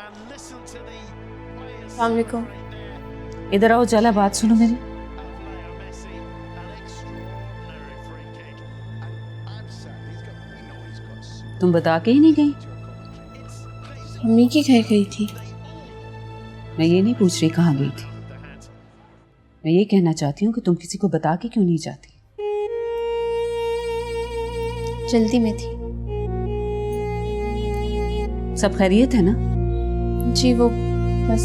अस्सलाम वालेकुम। इधर आओ जाला, बात सुनो मेरी। तुम बता के ही नहीं गई। मम्मी के घर गई थी। मैं ये नहीं पूछ रही कहाँ गई थी, मैं ये कहना चाहती हूँ कि तुम किसी को बता के क्यों नहीं जाती। जल्दी में थी। सब खैरियत है ना? जी वो बस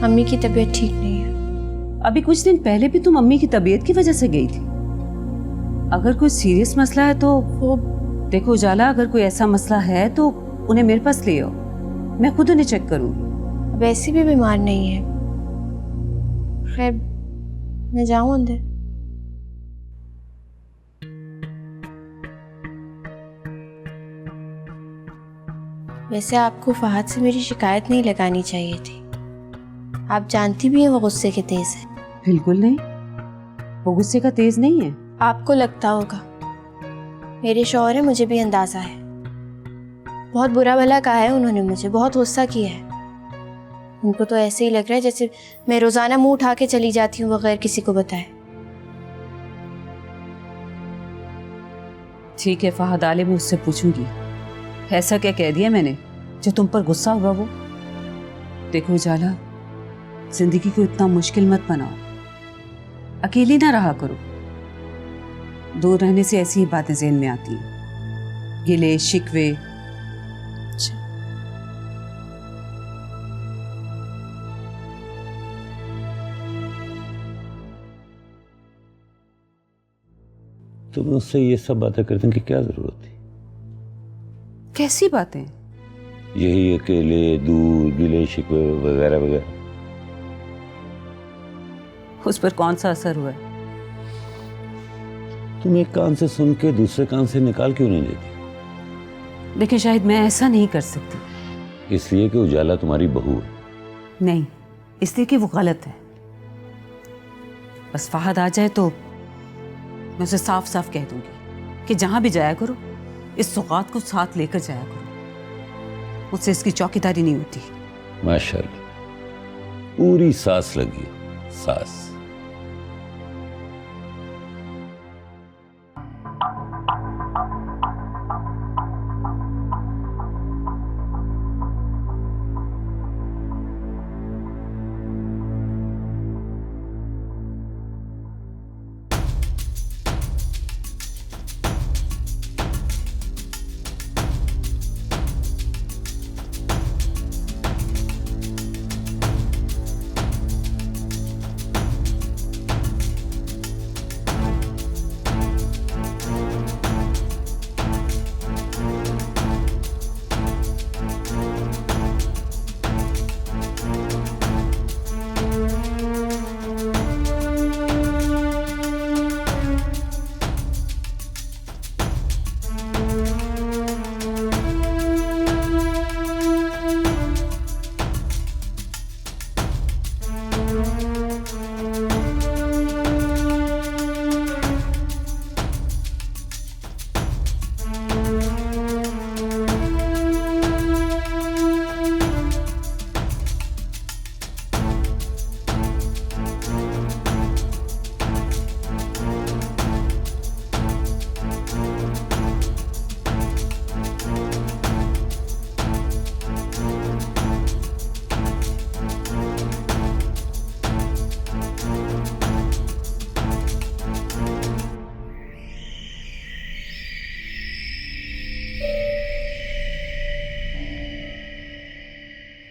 मम्मी की तबीयत ठीक नहीं है। अभी कुछ दिन पहले भी तुम मम्मी की तबीयत की वजह से गई थी। अगर कोई सीरियस मसला है तो वो देखो उजाला, अगर कोई ऐसा मसला है तो उन्हें मेरे पास ले आओ, मैं खुद उन्हें चेक करूंगी। वैसे भी बीमार नहीं है। खैर मैं जाऊं अंदर? वैसे आपको फहद से मेरी शिकायत नहीं लगानी चाहिए थी। आप जानती भी हैं वो गुस्से के तेज है। बिल्कुल नहीं, वो गुस्से का तेज नहीं है। आपको लगता होगा, मेरे शौहर है, मुझे भी अंदाजा है। बहुत बुरा भला कहा है उन्होंने मुझे, बहुत गुस्सा किया है। उनको तो ऐसे ही लग रहा है जैसे मैं रोजाना मुंह उठा के चली जाती हूँ बगैर किसी को बताए। ठीक है फहद आले, मैं उससे पूछूंगी ऐसा क्या कह दिया मैंने जो तुम पर गुस्सा हुआ वो। देखो उजाला, जिंदगी को इतना मुश्किल मत बनाओ, अकेली ना रहा करो। दूर रहने से ऐसी ही बातें ज़हन में आती हैं, गिले शिकवे। तुम उससे ये सब बातें करने की क्या जरूरत थी? कैसी बातें? यही अकेले, दूर, गिले शिकवे वगैरह वगैरह। उस पर कौन सा असर हुआ है? तुम एक कान से सुन के दूसरे कान से निकाल क्यों नहीं लेती? देखिए शायद मैं ऐसा नहीं कर सकती। इसलिए कि उजाला तुम्हारी बहू है। नहीं, इसलिए कि वो गलत है। बस फहद आ जाए तो मैं उसे साफ साफ कह दूंगी कि जहां भी जाया करो इस सौगात को साथ लेकर जाया करो। मुझसे इसकी चौकीदारी नहीं होती। माशाल्लाह, पूरी सांस लगी, सांस।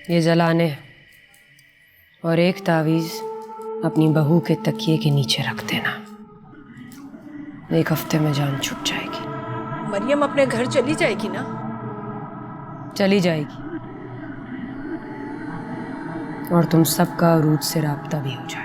ये जलाने और एक तावीज़ अपनी बहू के तकिए के नीचे रख देना। 1 हफ्ते में जान छूट जाएगी। मरियम अपने घर चली जाएगी ना? चली जाएगी और तुम सबका अरूज से राब्ता भी हो जाएगा।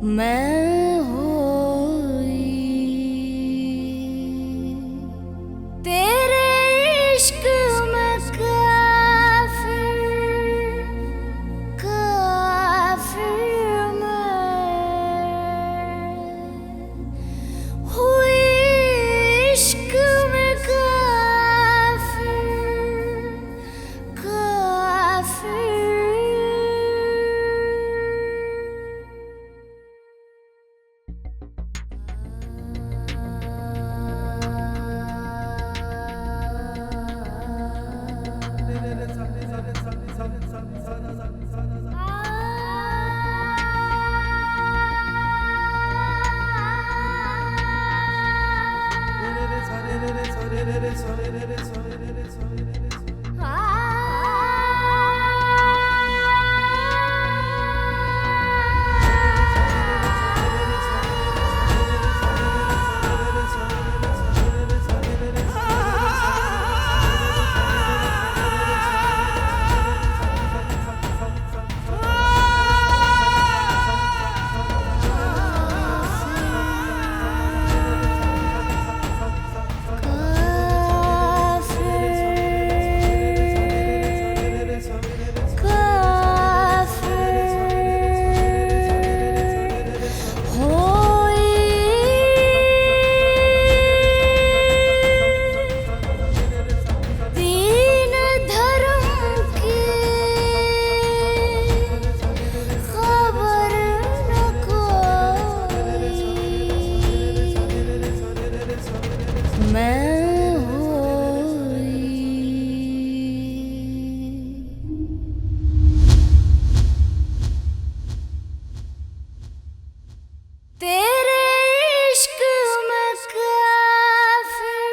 मैं होई तेरे इश्क में काफिर काफिर मैं हुई इश्क में काफिर काफिर। तेरे इश्क में काफिर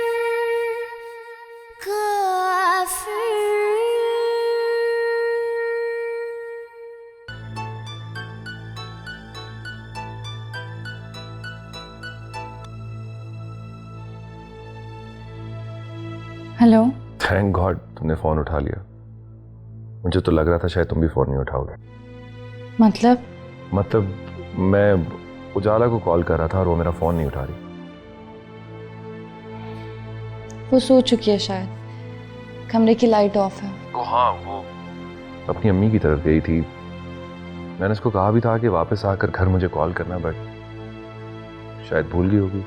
काफिर। हेलो। थैंक गॉड तुमने फोन उठा लिया। मुझे तो लग रहा था शायद तुम भी फोन नहीं उठाओगे। मतलब मैं उजाला को कॉल कर रहा था और वो मेरा फोन नहीं उठा रही। वो सो चुकी है शायद, कमरे की लाइट ऑफ है। तो हाँ, वो अपनी अम्मी की तरफ गई थी। मैंने उसको कहा भी था कि वापस आकर घर मुझे कॉल करना, बट शायद भूल गई होगी।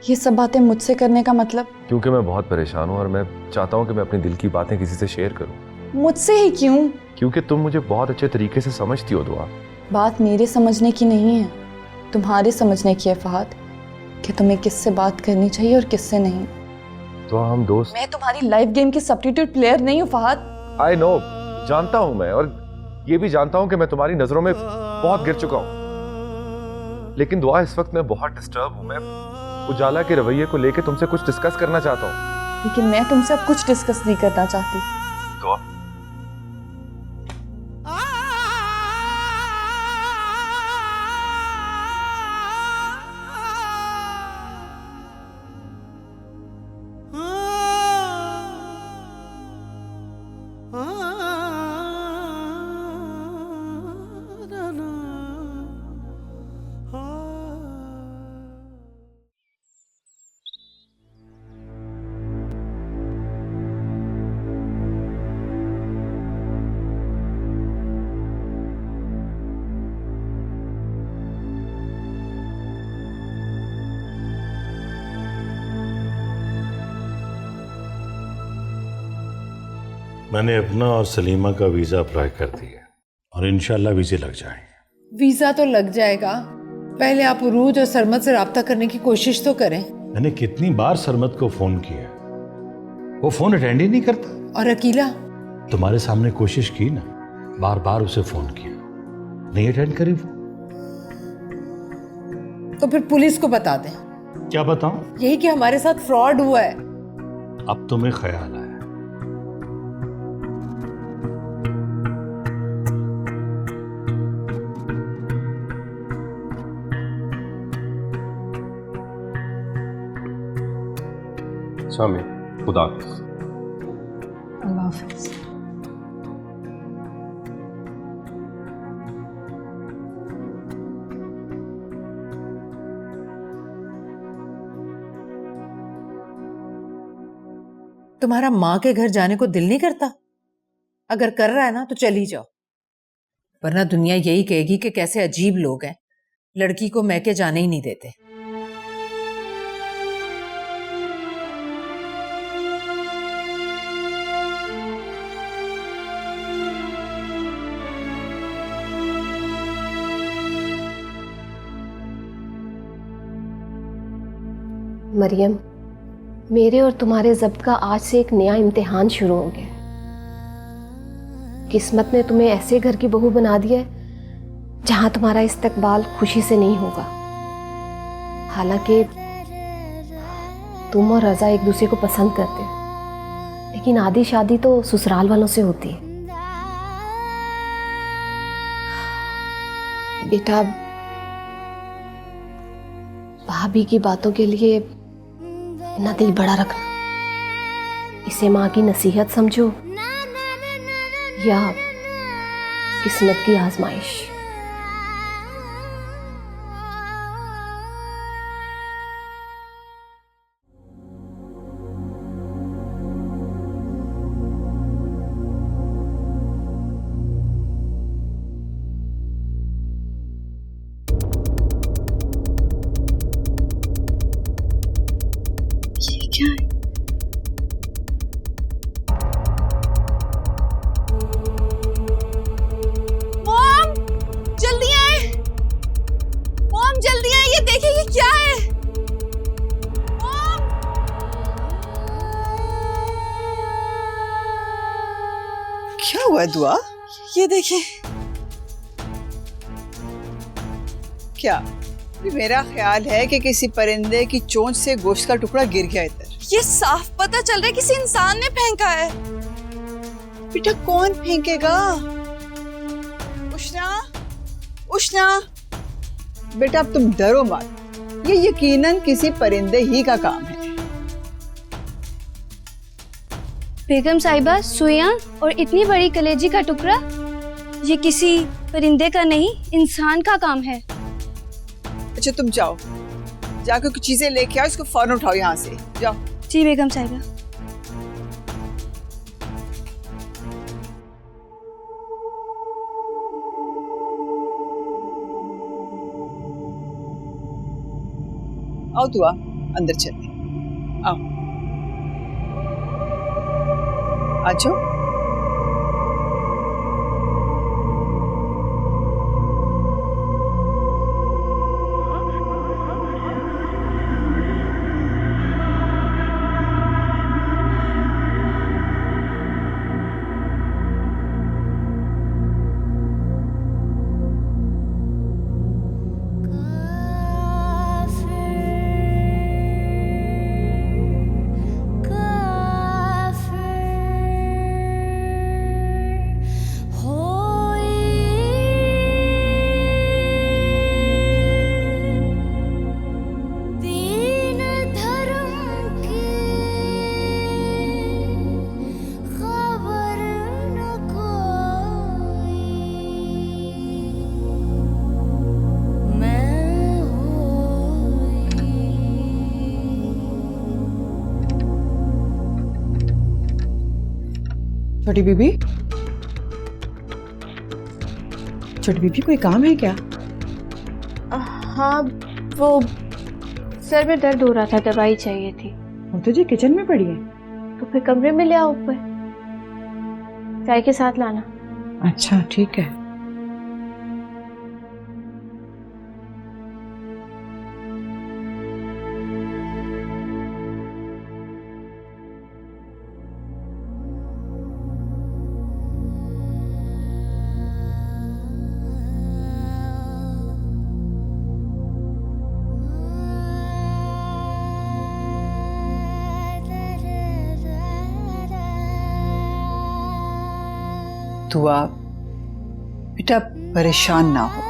ये सब बातें मुझसे करने का मतलब? क्योंकि मैं बहुत परेशान हूँ और मैं चाहता हूँ कि मैं अपनी दिल की बातें किसी से शेयर करूँ। मुझसे ही क्यों? क्योंकि तुम मुझे बहुत अच्छे तरीके से समझती हो दुआ। बात मेरे समझने की नहीं है, तुम्हारे समझने की है फहद, कि तुम्हें किससे बात करनी चाहिए और किससे नहीं। तो हम दोस्त। मैं तुम्हारी लाइफ गेम की सब्स्टिट्यूट प्लेयर नहीं हूँ फहद। आई नो, जानता हूँ मैं, और ये भी जानता हूँ कि मैं तुम्हारी नजरों में बहुत गिर चुका हूँ। लेकिन दुआ, इस वक्त मैं बहुत डिस्टर्ब हूँ। मैं उजाला के रवैये को लेकर तुमसे कुछ डिस्कस करना चाहता हूँ। लेकिन मैं तुमसे अब कुछ डिस्कस नहीं करना चाहती। दुआ, मैंने अपना और सलीमा का वीज़ा अप्लाई कर दिया और इंशाल्लाह वीज़े लग जाएंगे। वीजा तो लग जाएगा, पहले आप उरूज और सरमद से राब्ता करने की कोशिश तो करें। मैंने कितनी बार सरमद को फोन किया, वो फोन अटेंड ही नहीं करता। और अकीला? तुम्हारे सामने कोशिश की ना, बार बार उसे फोन किया, नहीं अटेंड करी वो। तो फिर पुलिस को बता दें। क्या बताऊं? यही कि हमारे साथ फ्रॉड हुआ है। अब तुम्हें ख्याल आया। स्वामी, खुदा हाफिज़। अल्लाह हाफिज़। तुम्हारा माँ के घर जाने को दिल नहीं करता? अगर कर रहा है ना तो चली जाओ, वरना दुनिया यही कहेगी कि कैसे अजीब लोग हैं, लड़की को मैके जाने ही नहीं देते। मरियम, मेरे और तुम्हारे ज़ब्त का आज से एक नया इम्तिहान शुरू हो गया। किस्मत ने तुम्हें ऐसे घर की बहू बना दिया है जहां तुम्हारा इस्तकबाल खुशी से नहीं होगा। हालांकि तुम और रजा एक दूसरे को पसंद करते हो, लेकिन आधी शादी तो ससुराल वालों से होती है। बेटा, भाभी की बातों के लिए ना दिल बड़ा रखना। इसे माँ की नसीहत समझो या किस्मत की आजमाइश। क्या है? मॉम, जल्दी आए। मॉम जल्दी आए, ये देखिए ये क्या है। मॉम, क्या हुआ दुआ? ये देखिए। क्या मेरा ख्याल है कि किसी परिंदे की चोंच से गोश्त का टुकड़ा गिर गया इधर। ये साफ पता चल रहा है किसी इंसान ने फेंका है। बेटा कौन फेंकेगा? उष्णा, उष्णा, बेटा अब तुम डरो मत, ये यकीनन किसी परिंदे ही का काम है। बेगम साहिबा, सुइयां और इतनी बड़ी कलेजी का टुकड़ा, ये किसी परिंदे का नहीं, इंसान का काम है। अच्छा तुम जाओ, जाकर कुछ चीजें लेके आओ, इसको फौरन उठाओ यहाँ से, जाओ। जी बेगम साहिबा। आओ दुआ, अंदर चलते, आओ, आ जाओ। छोटी बीबी, छोटी बीबी कोई काम है क्या? हाँ, वो सर में दर्द हो रहा था, दवाई चाहिए थी। वो तुझे किचन में पड़ी है? तो फिर कमरे में ले आओ ऊपर, चाय के साथ लाना। अच्छा ठीक है। दुआ, बेटा परेशान ना हो।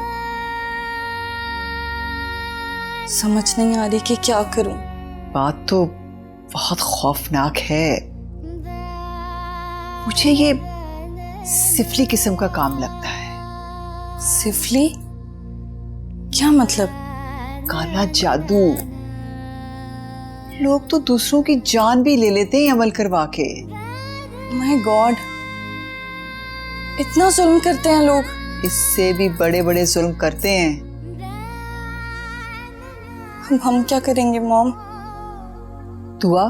समझ नहीं आ रही कि क्या करूं। बात तो बहुत खौफनाक है। मुझे ये सिफली किस्म का काम लगता है। सिफली? क्या मतलब? काला जादू। लोग तो दूसरों की जान भी ले लेते हैं अमल करवा के। माय गॉड, इतना जुल्म करते हैं लोग। इससे भी बड़े बड़े जुल्म करते हैं। हम क्या करेंगे मॉम? दुआ,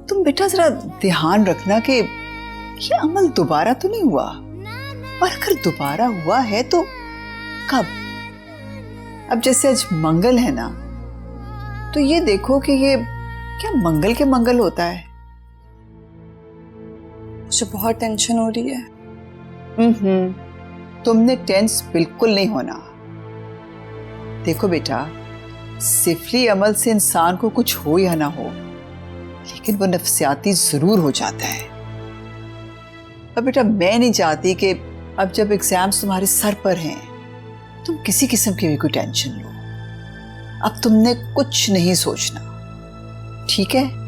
तुम बेटा जरा ध्यान रखना कि ये अमल दोबारा तो नहीं हुआ, और अगर दोबारा हुआ है तो कब? अब जैसे आज मंगल है ना, तो ये देखो कि ये क्या मंगल के मंगल होता है। मुझे बहुत टेंशन हो रही है। तुमने टेंस बिल्कुल नहीं होना। देखो बेटा, सिफली अमल से इंसान को कुछ हो या ना हो, लेकिन वो नफसियाती जरूर हो जाता है। अब बेटा मैं नहीं चाहती कि अब जब एग्जाम्स तुम्हारे सर पर हैं तुम किसी किस्म की भी कोई टेंशन लो। अब तुमने कुछ नहीं सोचना, ठीक है?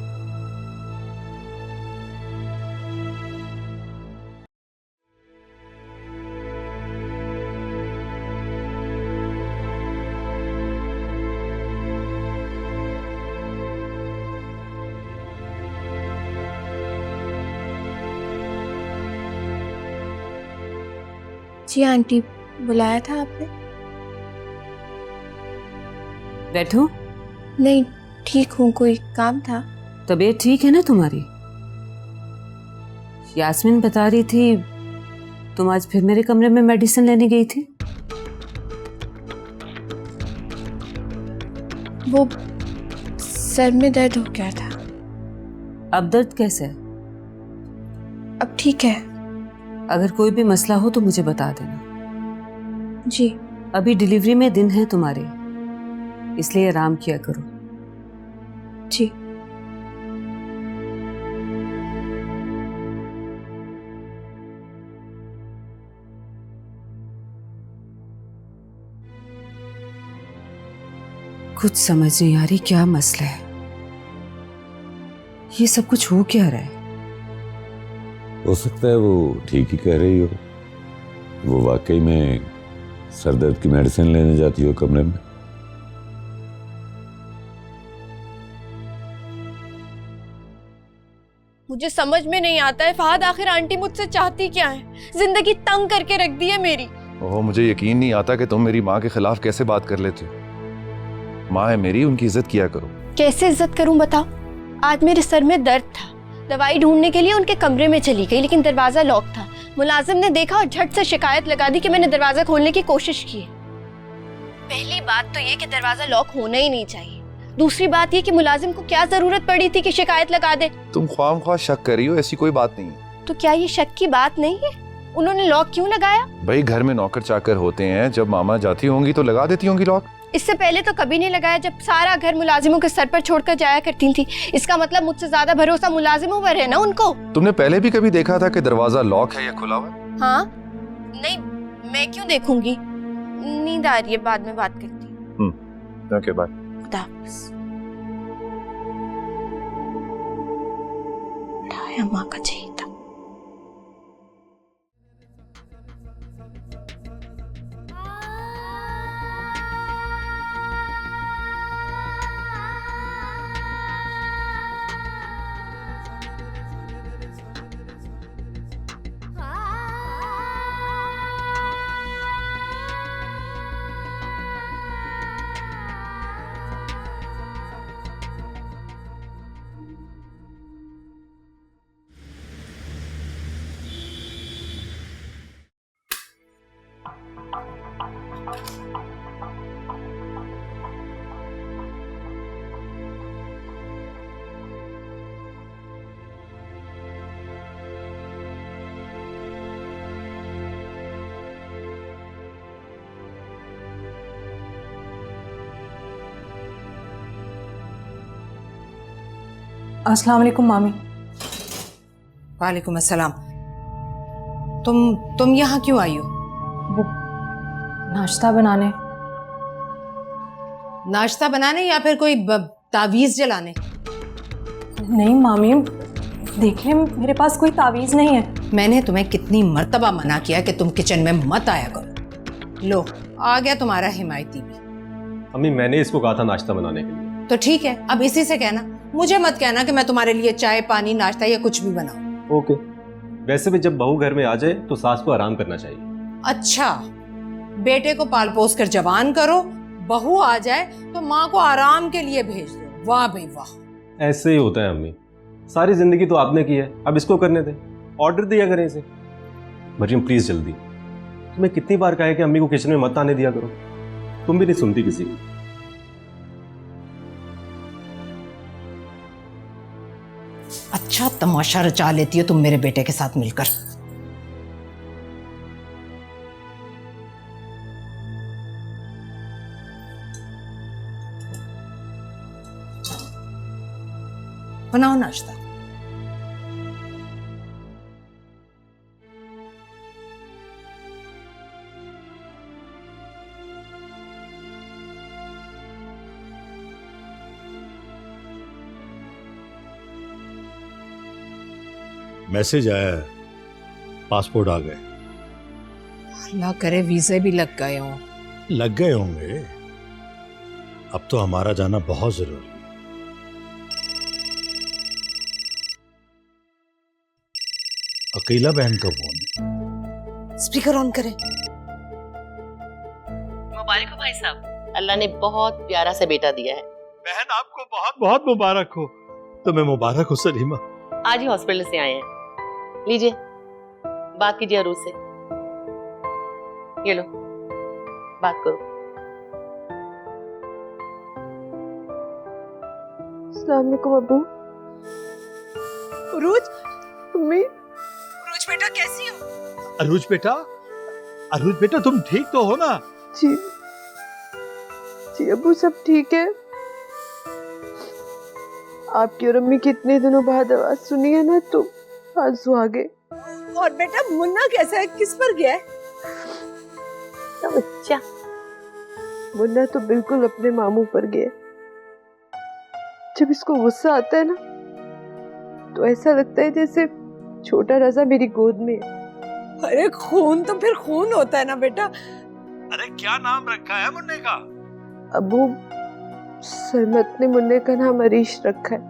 जी आंटी, बुलाया था आपने? बैठो। नहीं, ठीक हूँ, कोई काम था। तबीयत ठीक है ना तुम्हारी? यास्मीन बता रही थी तुम आज फिर मेरे कमरे में मेडिसिन लेने गई थी। वो सर में दर्द हो गया था। अब दर्द कैसे है? अब ठीक है। अगर कोई भी मसला हो तो मुझे बता देना। जी। अभी डिलीवरी में दिन है तुम्हारे, इसलिए आराम किया करो। जी। कुछ समझ नहीं आ रही क्या मसला है। ये सब कुछ हो क्या रहा है? हो सकता है वो ठीक ही कह रही हो, वो वाकई में सर दर्द की मेडिसिन लेने जाती हो कमरे में। मुझे समझ में नहीं आता है फहद, आखिर आंटी मुझसे चाहती क्या है? जिंदगी तंग करके रख दी है मेरी। ओह, मुझे यकीन नहीं आता कि तुम मेरी माँ के खिलाफ कैसे बात कर लेते हो। माँ है मेरी, उनकी इज्जत किया करो। कैसे इज्जत करूं बताओ? आज मेरे सर में दर्द था, दवाई ढूंढने के लिए उनके कमरे में चली गई, लेकिन दरवाजा लॉक था। मुलाजिम ने देखा और झट से शिकायत लगा दी कि मैंने दरवाजा खोलने की कोशिश की है। पहली बात तो ये कि दरवाजा लॉक होना ही नहीं चाहिए। दूसरी बात ये कि मुलाजिम को क्या जरूरत पड़ी थी कि शिकायत लगा दे? तुम ख्वाम शक कर रही हो, ऐसी कोई बात नहीं। तो क्या ये शक की बात नहीं है? उन्होंने लॉक क्यों लगाया? भाई घर में नौकर चाकर होते हैं, जब मामा जाती होंगी तो लगा देती होंगी लॉक। इससे पहले तो कभी नहीं लगाया, जब सारा घर मुलाजिमों के सर पर छोड़कर जाया करती थी। इसका मतलब मुझसे ज्यादा भरोसा मुलाजिमों पर है ना उनको। तुमने पहले भी कभी देखा था कि दरवाजा लॉक है या खुला हुआ है? हाँ, नहीं, मैं क्यों देखूंगी? नींद आ रही है, बाद में बात करती हूँ। Okay, bye. खुदा हाफिज़। उठाया माँ का चाहिए था। अस्सलाम वालेकुम मामी। वालेकुम अस्सलाम। तुम यहाँ क्यों आई हो? वो नाश्ता बनाने। नाश्ता बनाने या फिर कोई तावीज जलाने? नहीं मामी, देखिए मेरे पास कोई तावीज नहीं है। मैंने तुम्हें कितनी मर्तबा मना किया कि तुम किचन में मत आया करो। लो, आ गया तुम्हारा हिमायती भी। अम्मी, मैंने इसको कहा था नाश्ता बनाने के लिए। तो ठीक है, अब इसी से कहना मुझे मत कहना कि मैं तुम्हारे लिए चाय पानी नाश्ता या कुछ भी बनाऊं। ओके। वैसे भी जब बहू घर में आ जाए तो सास को आराम करना चाहिए। अच्छा, बेटे को पाल पोस कर जवान करो, बहू आ जाए तो माँ को आराम के लिए भेज दो। वाह भाई वाह। ऐसे ही होता है अम्मी, सारी जिंदगी तो आपने की है, अब इसको करने दें। ऑर्डर दिया करें इसे। मरियम प्लीज जल्दी। तुम्हें कितनी बार कहा है कि अम्मी को किचन में मत आने दिया करो, तुम भी नहीं सुनती किसी की। अच्छा तमाशा रचा लेती हो तुम मेरे बेटे के साथ मिलकर। बनाओ नाश्ता। मैसेज आया है, पासपोर्ट आ गए। अल्लाह करे वीजे भी लग गए हों। लग गए होंगे, अब तो हमारा जाना बहुत जरूरी है। अकेला बहन का फोन। स्पीकर ऑन करें। मुबारक हो भाई साहब, अल्लाह ने बहुत प्यारा सा बेटा दिया है। बहन आपको बहुत बहुत मुबारक हो। तुम्हें मुबारक हो सलीमा। आज ही हॉस्पिटल से आए हैं। लीजिए, बात कीजिए अरूज से। ये लो, बात करो। अस्सलाम वालेकुम अब्बू। अरूज, मम्मी। अरूज बेटा कैसी हो? अरूज बेटा तुम ठीक तो हो ना? जी जी अब्बू, सब ठीक है। आपकी और अम्मी की इतने दिनों बाद आवाज सुनी है ना, तो आंसू आ गए। और बेटा मुन्ना कैसा है, किस पर गया है? अच्छा, मुन्ना तो बिल्कुल अपने मामू पर गया। जब इसको गुस्सा आता है ना, तो ऐसा लगता है जैसे छोटा रजा मेरी गोद में है। अरे खून तो फिर खून होता है ना बेटा। अरे क्या नाम रखा है मुन्ने का? अबू, सरमत ने मुन्ने का नाम अरीश रखा है।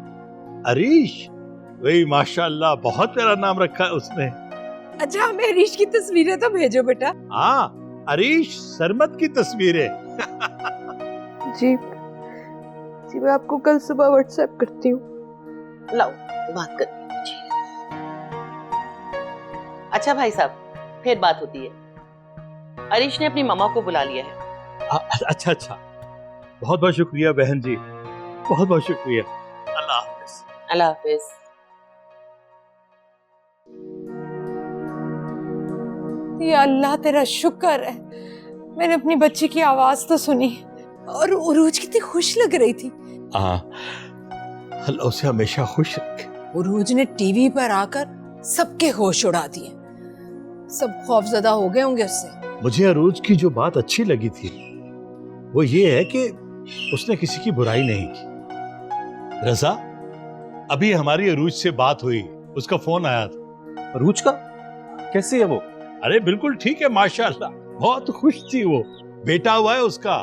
अरीश? वही माशाल्लाह, बहुत प्यारा नाम रखा है उसने। अच्छा, हमें अरीश की तस्वीरें तो भेजो बेटा। हाँ, अरीश सरमत की तस्वीरें। जी जी, मैं आपको कल सुबह व्हाट्सएप करती हूँ। लाओ बात कर। अच्छा भाई साहब, फिर बात होती है। अरीश ने अपनी मामा को बुला लिया है। अच्छा, बहुत बहुत शुक्रिया बहन जी, बहुत बहुत शुक्रिया। अल्लाह हाफिज। अल्लाह हाफिज। या अल्लाह तेरा शुक्र है, मैंने अपनी बच्ची की आवाज तो सुनी। और उरूज कितनी खुश लग रही थी। अल्लाह उसे हमेशा खुश रखे। उरूज ने टीवी पर आकर सबके होश उड़ा दिए। सब खौफजदा हो गए होंगे उससे। मुझे अरूज की जो बात अच्छी लगी थी वो ये है कि उसने किसी की बुराई नहीं की। रजा, अभी हमारी अरूज से बात हुई, उसका फोन आया था। अरूज का? कैसी है वो? अरे बिल्कुल ठीक है माशाल्लाह, बहुत खुश थी वो। बेटा हुआ है उसका,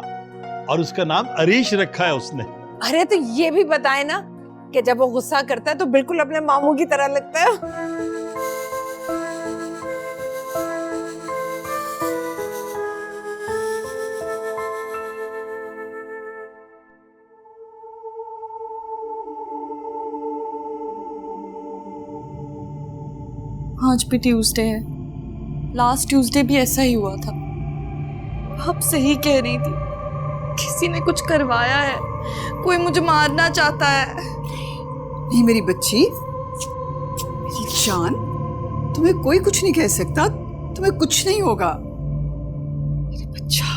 और उसका नाम अरीश रखा है उसने। अरे तो ये भी बताए ना कि जब वो गुस्सा करता है तो बिल्कुल अपने मामू की तरह लगता है। आज भी ट्यूसडे है, लास्ट ट्यूसडे भी ऐसा ही हुआ था। अब सही कह रही थी, किसी ने कुछ करवाया है, कोई मुझे मारना चाहता है। नहीं मेरी बच्ची, मेरी जान, तुम्हें कोई कुछ नहीं कह सकता, तुम्हें कुछ नहीं होगा। मेरे बच्चा,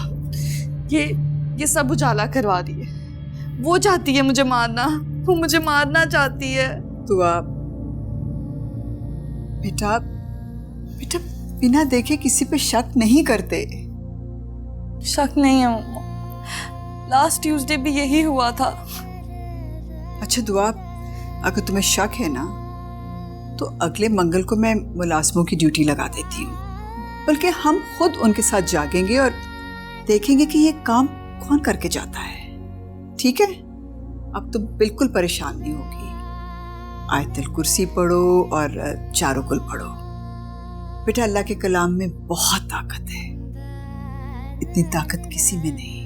ये सब उजाला करवा दिए। वो चाहती है मुझे मारना, वो मुझे मारना चाहती है। दुआ बेटा, बेटा बिना देखे किसी पे शक नहीं करते। शक नहीं है मम्मा, लास्ट ट्यूसडे भी यही हुआ था। अच्छा दुआ, अगर तुम्हें शक है ना, तो अगले मंगल को मैं मुलाजमों की ड्यूटी लगा देती हूँ। बल्कि हम खुद उनके साथ जागेंगे और देखेंगे कि ये काम कौन करके जाता है। ठीक है? अब तुम बिल्कुल परेशान नहीं होगी। आयतल कुर्सी पढ़ो और चारों कुल पढ़ो। बेटा अल्लाह के कलाम में बहुत ताकत है, इतनी ताकत किसी में नहीं।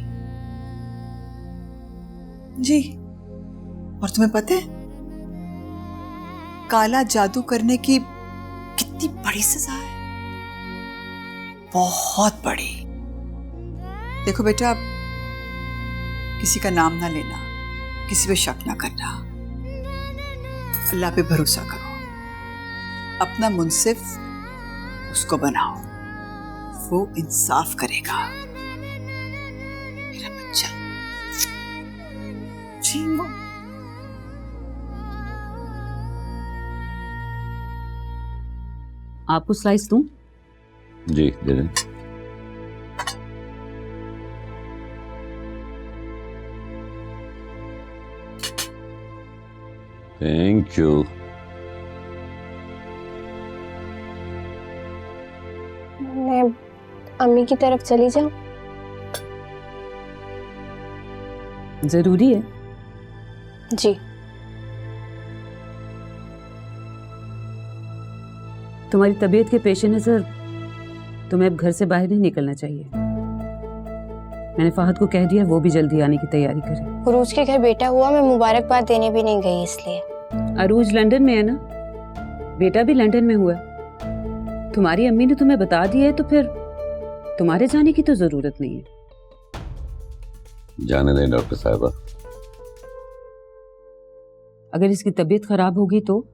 जी, और तुम्हें पता है काला जादू करने की कितनी बड़ी सजा है? बहुत बड़ी। देखो बेटा, किसी का नाम ना लेना, किसी पे शक ना करना, अल्लाह पे भरोसा करो, अपना मुंसिफ उसको बनाओ, वो इंसाफ करेगा। मेरा बच्चा जी। आपको स्लाइस दूं? जी दे दें। Thank you. मैं अम्मी की तरफ चली जाऊं? जरूरी है? जी। तुम्हारी तबीयत के पेश नजर तुम्हें अब घर से बाहर नहीं निकलना चाहिए। मैंने फहद को कह दिया, वो भी जल्दी आने की तैयारी करे। अरूज के घर बेटा हुआ, मैं मुबारकबाद देने भी नहीं गई इसलिए। अरूज लंदन में है ना, बेटा भी लंदन में हुआ। तुम्हारी अम्मी ने तुम्हें बता दिया है तो फिर तुम्हारे जाने की तो जरूरत नहीं है। जाने दें डॉक्टर साहबा। अगर इसकी तबीयत खराब होगी तो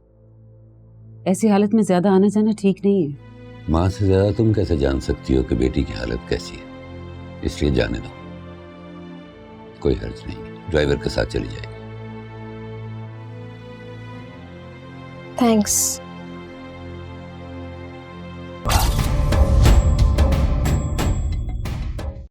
ऐसी हालत में ज्यादा आना जाना ठीक नहीं है। माँ से ज्यादा तुम कैसे जान सकती हो कि बेटी की हालत कैसी है, इसलिए जाने दो, कोई हर्ज नहीं, ड्राइवर के साथ चली जाएगी। थैंक्स।